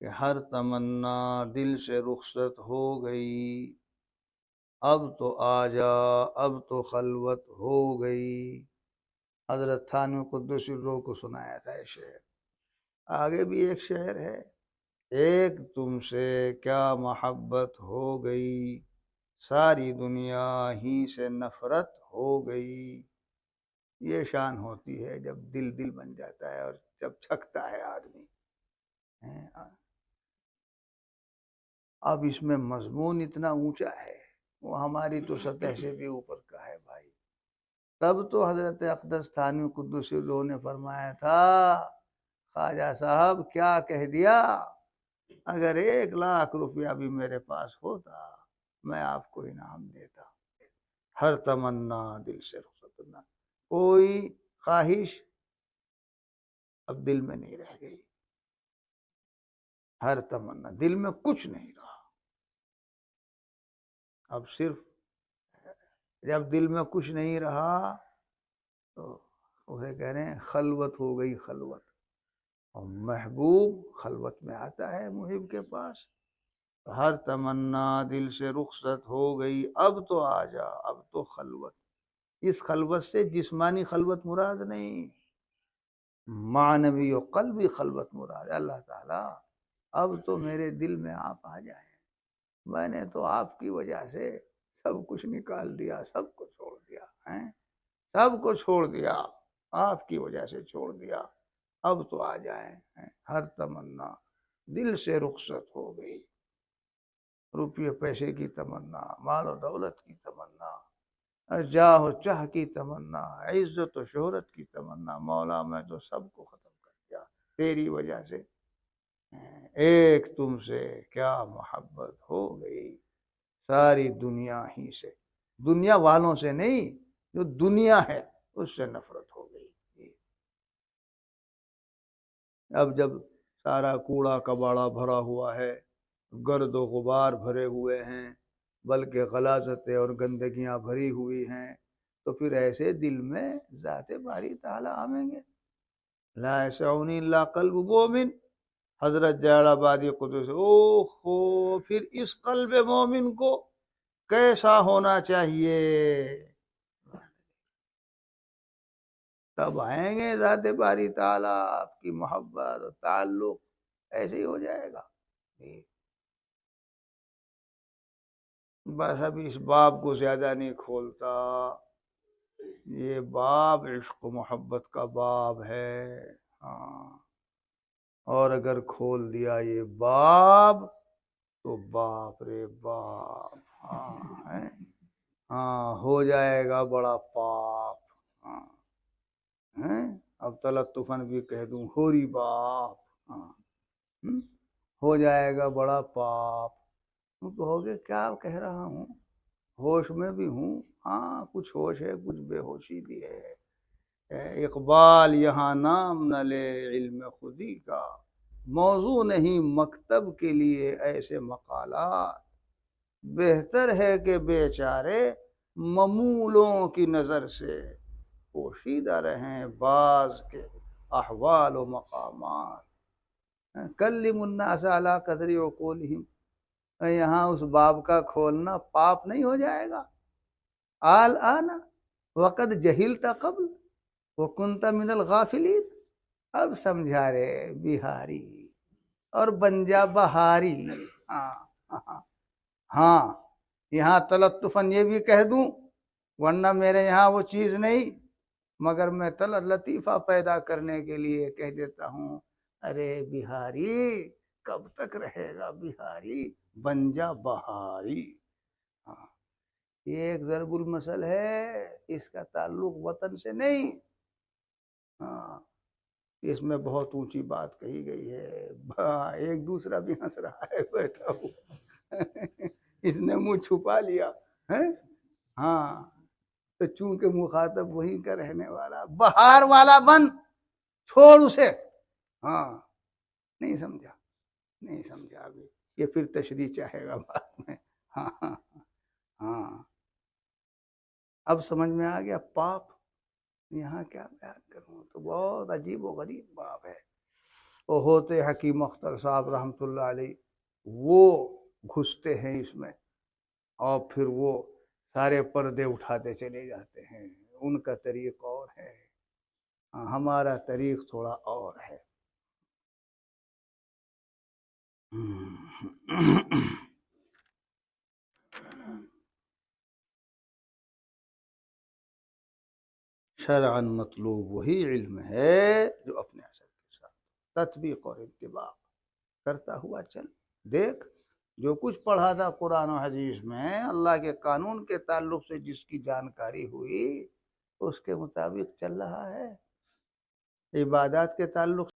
کہ ہر تمنا دل سے رخصت ہو گئی، اب تو آ جا، اب تو خلوت ہو گئی۔ حضرت تھانوی قدس الروح کو سنایا تھا یہ شعر۔ آگے بھی ایک شعر ہے، ایک تم سے کیا محبت ہو گئی، ساری دنیا ہی سے نفرت ہو گئی۔ یہ شان ہوتی ہے جب دل دل بن جاتا ہے اور جب چھکتا ہے آدمی۔ اب اس میں مضمون اتنا اونچا ہے، وہ ہماری تو سطح سے بھی اوپر کا ہے بھائی۔ تب تو حضرت اقدس تھانوی قدس الروح نے فرمایا تھا، خواجہ صاحب کیا کہہ دیا، اگر 1,00,000 روپیہ بھی میرے پاس ہوتا میں آپ کو انعام دیتا۔ ہر تمنا دل سے رخصت نہ، کوئی خواہش اب دل میں نہیں رہ گئی، ہر تمنا، دل میں کچھ نہیں رہا۔ اب صرف جب دل میں کچھ نہیں رہا تو اسے کہہ رہے ہیں خلوت ہو گئی، خلوت۔ اور محبوب خلوت میں آتا ہے محب کے پاس۔ ہر تمنا دل سے رخصت ہو گئی، اب تو آ جا، اب تو خلوت۔ اس خلوت سے جسمانی خلوت مراد نہیں، معنوی و قلبی خلوت مراد ہے۔ اللہ تعالیٰ اب تو میرے دل میں آپ آ جائیں، میں نے تو آپ کی وجہ سے سب کچھ نکال دیا، سب کو چھوڑ دیا ہے، سب کو چھوڑ دیا، آپ کی وجہ سے چھوڑ دیا، اب تو آ جائیں۔ ہر تمنا دل سے رخصت ہو گئی، روپیے پیسے کی تمنا، مال و دولت کی تمنا، جاہ و چاہ کی تمنا، عزت و شہرت کی تمنا، مولا میں تو سب کو ختم کر دیا تیری وجہ سے۔ ایک تم سے کیا محبت ہو گئی، ساری دنیا ہی سے، دنیا والوں سے نہیں، جو دنیا ہے اس سے نفرت ہو گئی۔ اب جب سارا کوڑا کباڑا بھرا ہوا ہے، گرد و غبار بھرے ہوئے ہیں، بلکہ غلاظتیں اور گندگیاں بھری ہوئی ہیں، تو پھر ایسے دل میں ذات باری تعالیٰ آئیں گے۔ لا یسعنی الا قلب مومن، حضرت جلال آبادی قدس، اوہو پھر اس قلب مومن کو کیسا ہونا چاہیے، تب آئیں گے ذات باری تعالیٰ، آپ کی محبت اور تعلق ایسے ہی ہو جائے گا۔ بس اب اس باب کو زیادہ نہیں کھولتا، یہ باب عشق و محبت کا باب ہے، ہاں، اور اگر کھول دیا یہ باب تو باپ رے باپ، ہاں ہو جائے گا بڑا پاپ، ہاں، اب تلطفاً بھی کہہ دوں ہوری باپ، ہاں، ہو جائے گا بڑا پاپ۔ تم کہو گے کیا کہہ رہا ہوں، ہوش میں بھی ہوں، ہاں کچھ ہوش ہے، کچھ بے ہوشی بھی ہے۔ اقبال یہاں نام نہ لے علم خودی کا، موضوع نہیں مکتب کے لیے ایسے مقالات، بہتر ہے کہ بیچارے ممولوں کی نظر سے پوشیدہ رہیں بعض کے احوال و مقامات۔ کلم الناس علی قدر عقولہم، یہاں اس باب کا کھولنا پاپ نہیں ہو جائے گا؟ الآن وقد جہلت قبل وکنت من الغافلین، اب سمجھا رے بہاری اور بنجا بہاری۔ ہاں یہاں تلطفاً یہ بھی کہہ دوں، ورنہ میرے یہاں وہ چیز نہیں، مگر میں لطیفہ پیدا کرنے کے لیے کہہ دیتا ہوں، ارے بہاری کب تک رہے گا بہاری، بن جا بہاری۔ ہاں یہ ایک ضرب المثل ہے، اس کا تعلق وطن سے نہیں، ہاں اس میں بہت اونچی بات کہی گئی ہے۔ ایک دوسرا بھی ہنس رہا ہے بیٹھا ہوں، اس نے منہ چھپا لیا ہے، ہاں تو چونکہ مخاطب وہیں کا رہنے والا، بہار والا بن، چھوڑ اسے، ہاں نہیں سمجھا، نہیں سمجھا ابھی، یہ پھر تشریح چاہے گا بعد میں، ہاں ہاں ہاں۔ اب سمجھ میں آ گیا پاپ، یہاں کیا بیان کروں، تو بہت عجیب و غریب باب ہے۔ وہ ہوتے حکیم اختر صاحب رحمۃ اللہ علیہ، وہ گھستے ہیں اس میں اور پھر وہ سارے پردے اٹھاتے چلے جاتے ہیں. ان کا طریق اور ہے، ہمارا طریق تھوڑا اور ہے. شرعاً مطلوب وہی علم ہے جو اپنے اثر کے ساتھ تطبیق اور اتباع کرتا ہوا چل. دیکھ جو کچھ پڑھا تھا قرآن و حدیث میں، اللہ کے قانون کے تعلق سے جس کی جانکاری ہوئی اس کے مطابق چل رہا ہے. عبادات کے تعلق